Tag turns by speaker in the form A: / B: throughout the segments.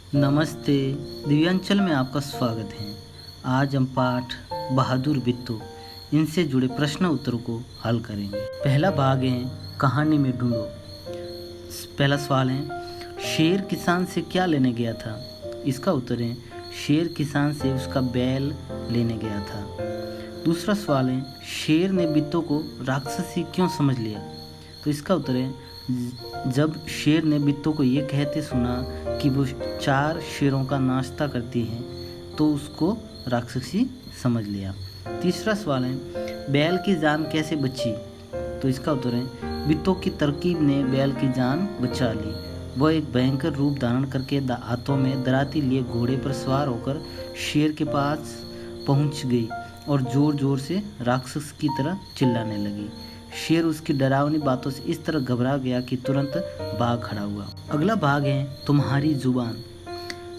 A: नमस्ते। दिव्यांचल में आपका स्वागत है। आज हम पाठ बहादुर बिट्टू इनसे जुड़े प्रश्न उत्तरों को हल करेंगे। पहला भाग है कहानी में ढूंढो। पहला सवाल है शेर किसान से क्या लेने गया था। इसका उत्तर है शेर किसान से उसका बैल लेने गया था। दूसरा सवाल है शेर ने बिट्टू को राक्षसी क्यों समझ लिया। तो इसका उत्तर है जब शेर ने बिट्टू को ये कहते सुना कि वो 4 शेरों का नाश्ता करती है तो उसको राक्षसी समझ लिया। तीसरा सवाल है बैल की जान कैसे बची। तो इसका उत्तर है बिट्टू की तरकीब ने बैल की जान बचा ली। वह एक भयंकर रूप धारण करके हाथों में दराती लिए घोड़े पर सवार होकर शेर के पास पहुंच गई और जोर जोर से राक्षस की तरह चिल्लाने लगी। शेर उसकी डरावनी बातों से इस तरह घबरा गया कि तुरंत भाग खड़ा हुआ। अगला भाग है तुम्हारी जुबान।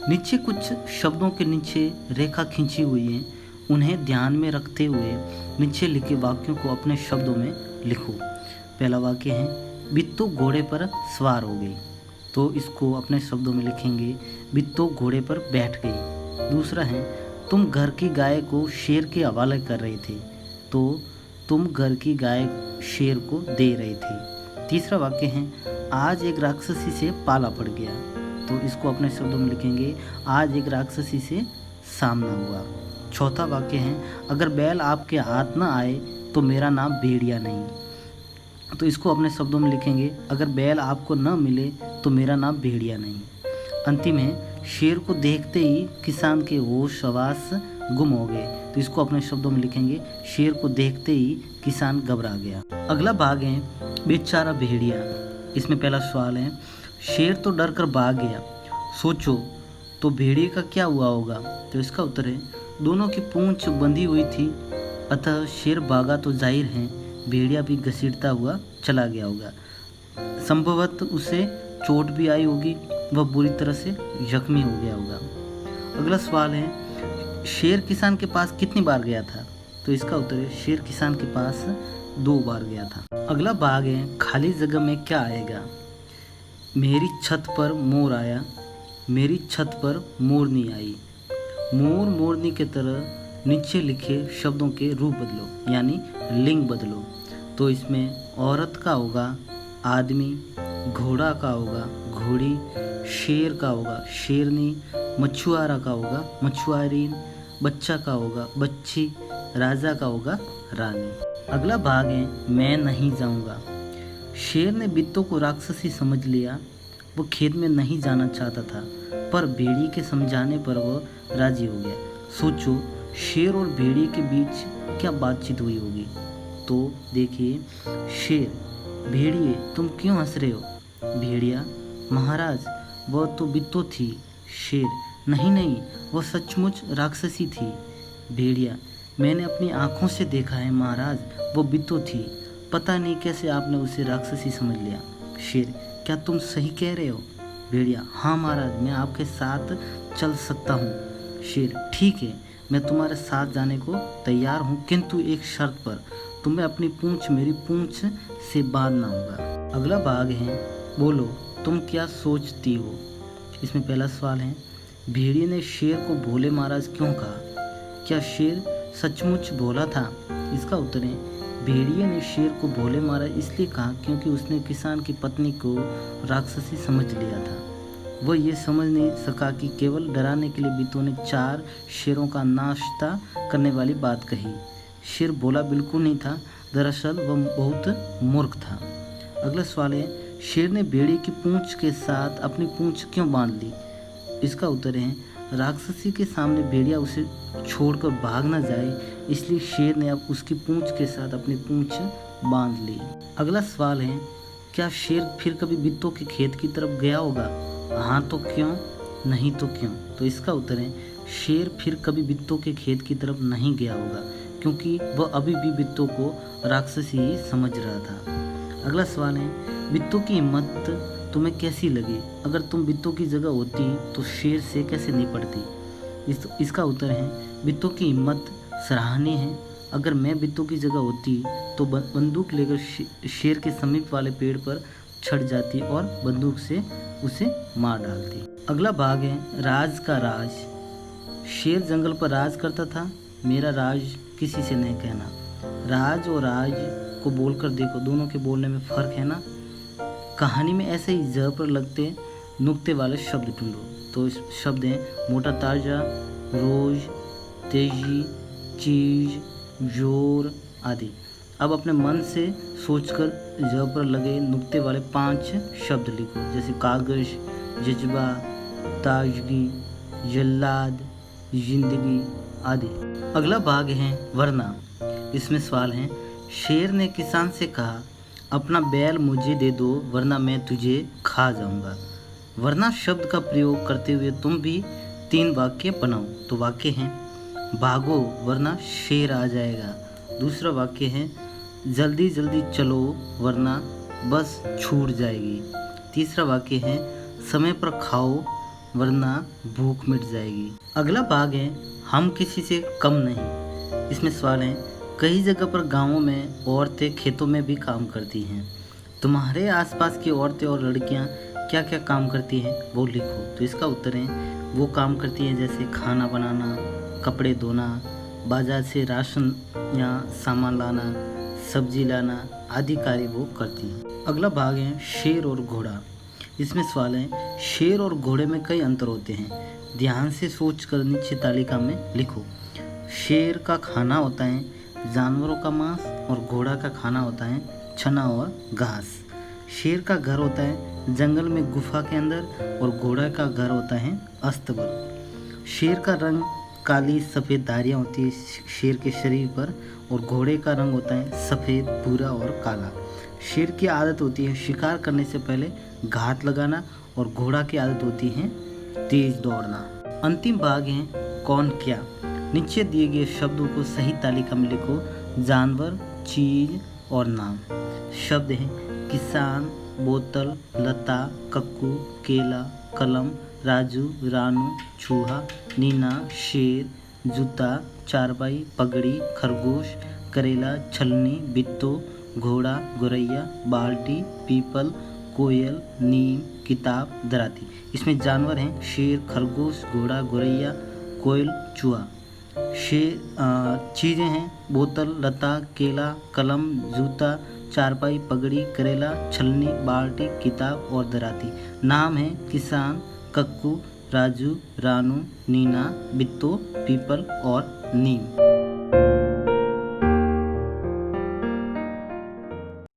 A: नीचे कुछ शब्दों के नीचे रेखा खींची हुई है। उन्हें ध्यान में रखते हुए नीचे लिखे वाक्यों को अपने शब्दों में लिखो। पहला वाक्य है बिट्टू घोड़े पर सवार हो गई। तो इसको अपने शब्दों में लिखेंगे बिट्टू घोड़े पर बैठ गई। दूसरा है तुम घर की गाय को शेर के हवाले कर रहे थे। तो तुम घर की गाय शेर को दे रहे थे। तीसरा वाक्य है आज एक राक्षसी से पाला पड़ गया। तो इसको अपने शब्दों में लिखेंगे आज एक राक्षसी से सामना हुआ। चौथा वाक्य है अगर बैल आपके हाथ न आए तो मेरा नाम भेड़िया नहीं। तो इसको अपने शब्दों में लिखेंगे अगर बैल आपको न मिले तो मेरा नाम भेड़िया नहीं। अंतिम है शेर को देखते ही किसान के होश हवास गुम हो गए। तो इसको अपने शब्दों में लिखेंगे शेर को देखते ही किसान घबरा गया। अगला भाग है बेचारा भेड़िया। इसमें पहला सवाल है शेर तो डर कर भाग गया, सोचो तो भेड़िए का क्या हुआ होगा। तो इसका उत्तर है दोनों की पूंछ बंधी हुई थी, अतः शेर भागा तो जाहिर है भेड़िया भी घसीटता हुआ चला गया होगा। संभवतः उसे चोट भी आई होगी, वह बुरी तरह से जख्मी हो गया होगा। अगला सवाल है शेर किसान के पास कितनी बार गया था। तो इसका उत्तर है शेर किसान के पास 2 बार गया था। अगला भाग है खाली जगह में क्या आएगा। मेरी छत पर मोर आया, मेरी छत पर मोरनी आई। मोर मोरनी के तरह नीचे लिखे शब्दों के रूप बदलो यानी लिंग बदलो। तो इसमें औरत का होगा आदमी, घोड़ा का होगा घोड़ी, शेर का होगा शेरनी, मछुआरा का होगा मछुआरीन, बच्चा का होगा बच्ची, राजा का होगा रानी। अगला भाग है मैं नहीं जाऊंगा। शेर ने बिट्टू को राक्षसी समझ लिया। वो खेत में नहीं जाना चाहता था पर भेड़िए के समझाने पर वह राजी हो गया। सोचो शेर और भेड़िए के बीच क्या बातचीत हुई होगी। तो देखिए शेर भेड़िए तुम क्यों हंस रहे हो। भेड़िया महाराज वह तो बिट्टू थी। शेर नहीं नहीं वह सचमुच राक्षसी थी। भेड़िया मैंने अपनी आंखों से देखा है महाराज, वो बिट्टू थी। पता नहीं कैसे आपने उसे राक्षसी समझ लिया। शेर क्या तुम सही कह रहे हो। भेड़िया हाँ महाराज मैं आपके साथ चल सकता हूँ। शेर ठीक है मैं तुम्हारे साथ जाने को तैयार हूँ, किंतु एक शर्त पर, तुम्हें अपनी पूंछ मेरी पूंछ से बांधना होगा। अगला भाग है बोलो तुम क्या सोचती हो। इसमें पहला सवाल है भेड़िए ने शेर को भोले महाराज क्यों कहा। क्या शेर सचमुच भोला था। इसका उत्तर है भेड़िए ने शेर को भोले महाराज इसलिए कहा क्योंकि उसने किसान की पत्नी को राक्षसी समझ लिया था। वह ये समझ नहीं सका कि केवल डराने के लिए बिट्टू ने 4 शेरों का नाश्ता करने वाली बात कही। शेर भोला बिल्कुल नहीं था, दरअसल वह बहुत मूर्ख था। अगला सवाल है शेर ने भेड़िए की पूंछ के साथ अपनी पूंछ क्यों बांध ली। इसका उत्तर है राक्षसी के सामने भेड़िया उसे छोड़कर भाग न जाए, इसलिए शेर ने अब उसकी पूंछ के साथ अपनी पूंछ बांध ली। अगला सवाल है क्या शेर फिर कभी बिट्टू के खेत की तरफ गया होगा। हाँ तो क्यों, नहीं तो क्यों। तो इसका उत्तर है शेर फिर कभी बिट्टू के खेत की तरफ नहीं गया होगा क्योंकि वह अभी भी बिट्टू को राक्षसी ही समझ रहा था। अगला सवाल है बिट्टू की हिम्मत तुम्हें कैसी लगी। अगर तुम बिट्टू की जगह होती तो शेर से कैसे निपटती। इसका उत्तर है बिट्टू की हिम्मत सराहनीय है। अगर मैं बिट्टू की जगह होती तो बंदूक लेकर शेर के समीप वाले पेड़ पर चढ़ जाती और बंदूक से उसे मार डालती। अगला भाग है राज का राज। शेर जंगल पर राज करता था, मेरा राज किसी से नहीं कहना। राज और राज को बोलकर देखो, दोनों के बोलने में फ़र्क है ना। कहानी में ऐसे ही ज पर लगते नुक्ते वाले शब्द ढूंढो। तो इस शब्द हैं मोटा ताजा, रोज, तेजी, चीज, जोर आदि। अब अपने मन से सोचकर ज पर लगे नुक्ते वाले 5 शब्द लिखो, जैसे कागज, जज्बा, ताजगी, जल्लाद, जिंदगी आदि। अगला भाग है वरना। इसमें सवाल है, शेर ने किसान से कहा, अपना बैल मुझे दे दो वरना मैं तुझे खा जाऊंगा। वरना शब्द का प्रयोग करते हुए तुम भी 3 वाक्य बनाओ। तो वाक्य हैं, भागो वरना शेर आ जाएगा। दूसरा वाक्य है, जल्दी जल्दी चलो वरना बस छूट जाएगी। तीसरा वाक्य है, समय पर खाओ वरना भूख मिट जाएगी। अगला भाग है, हम किसी से कम नहीं। इसमें सवाल है, कई जगह पर गांवों में औरतें खेतों में भी काम करती हैं। तुम्हारे आसपास की औरतें और लड़कियां क्या क्या काम करती हैं वो लिखो। तो इसका उत्तर है, वो काम करती हैं जैसे खाना बनाना, कपड़े धोना, बाजार से राशन या सामान लाना, सब्जी लाना आदि कार्य वो करती हैं। अगला भाग है शेर और घोड़ा। इसमें सवाल है, शेर और घोड़े में कई अंतर होते हैं, ध्यान से सोच कर नीचे तालिका में लिखो। शेर का खाना होता है जानवरों का मांस और घोड़ा का खाना होता है चना और घास। शेर का घर होता है जंगल में गुफा के अंदर और घोड़ा का घर होता है अस्तबल। शेर का रंग काली सफ़ेद धारियाँ होती है शेर के शरीर पर, और घोड़े का रंग होता है सफ़ेद, भूरा और काला। शेर की आदत होती है शिकार करने से पहले घात लगाना, और घोड़ा की आदत होती है तेज दौड़ना। अंतिम भाग है कौन क्या। नीचे दिए गए शब्दों को सही तालिका में लिखो, जानवर, चीज और नाम। शब्द हैं किसान, बोतल, लता, कक्कू, केला, कलम, राजू, रानू, चूहा, नीना, शेर, जूता, चारपाई, पगड़ी, खरगोश, करेला, छलनी, बित्तो, घोड़ा, गोरैया, बाल्टी, पीपल, कोयल, नीम, किताब, दराती। इसमें जानवर हैं शेर, खरगोश, घोड़ा, गोरैया, कोयल, चूहा। चीज़ें हैं बोतल, लता, केला, कलम, जूता, चारपाई, पगड़ी, करेला, छलनी, बाल्टी, किताब और दराती। नाम है किसान, कक्कू, राजू, रानू, नीना, बित्तो, पीपल और नीम।